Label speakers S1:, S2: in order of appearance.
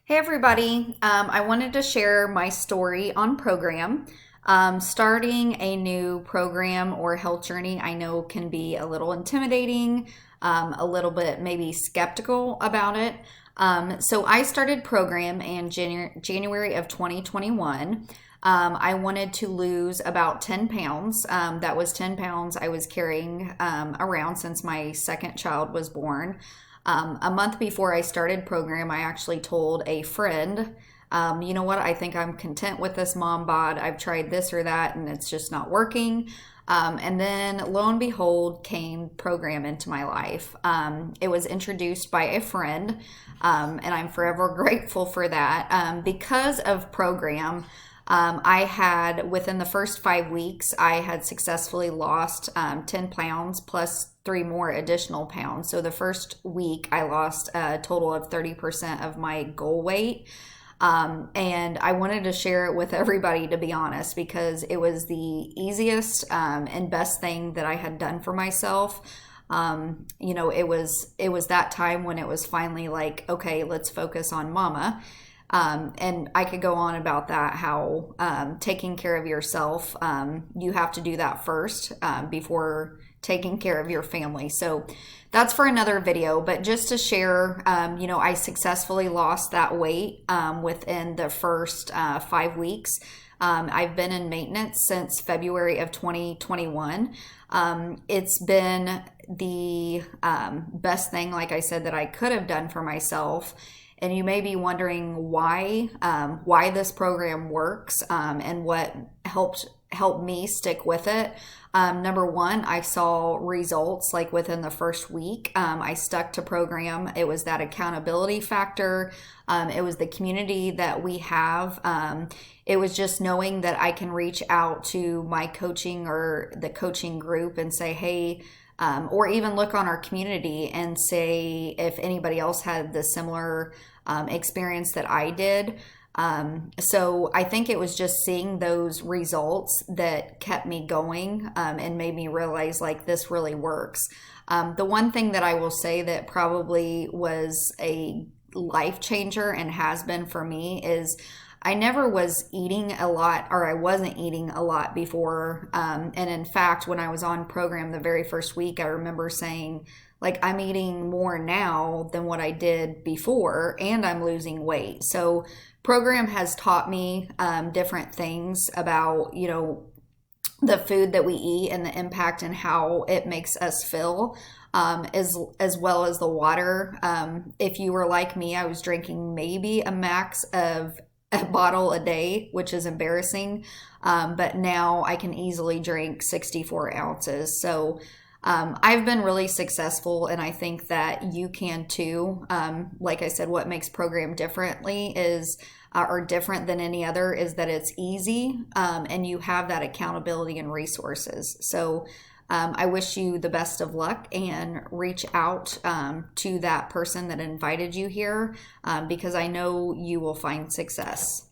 S1: Hey everybody, I wanted to share my story on program. Starting a new program or health journey, I know can be a little intimidating, a little bit maybe skeptical about it. So I started program in January of 2021. I wanted to lose about 10 pounds. That was 10 pounds I was carrying around since my second child was born. A month before I started program, I actually told a friend, you know what, I think I'm content with this mom bod. I've tried this or that and it's just not working. And then lo and behold came program into my life. It was introduced by a friend, and I'm forever grateful for that. Because of program, I had, within the first 5 weeks, I had successfully lost 10 pounds plus three more additional pounds. So the first week, I lost a total of 30% of my goal weight. And I wanted to share it with everybody, to be honest, because it was the easiest and best thing that I had done for myself. It was that time when it was finally like, okay, let's focus on mama. And I could go on about that, how taking care of yourself, you have to do that first before taking care of your family. So that's for another video. But just to share, I successfully lost that weight within the first 5 weeks. I've been in maintenance since February of 2021. It's been the best thing, like I said, that I could have done for myself. And you may be wondering why this program works and what helped me stick with it. Number one, I saw results like within the first week. I stuck to program. It was that accountability factor. It was the community that we have. It was just knowing that I can reach out to my coaching or the coaching group and say, hey, or even look on our community and say if anybody else had the similar experience that I did. So I think it was just seeing those results that kept me going and made me realize like this really works. The one thing that I will say that probably was a life changer and has been for me is I never was eating a lot, or I wasn't eating a lot before. And in fact, when I was on program the very first week, I remember saying, like, I'm eating more now than what I did before, and I'm losing weight. So program has taught me different things about, the food that we eat and the impact and how it makes us feel. As well as the water. If you were like me, I was drinking maybe a max of a bottle a day, which is embarrassing. But now I can easily drink 64 ounces. So I've been really successful, and I think that you can too. Like I said, what makes program differently is, or different than any other, is that it's easy and you have that accountability and resources. So I wish you the best of luck and reach out to that person that invited you here because I know you will find success.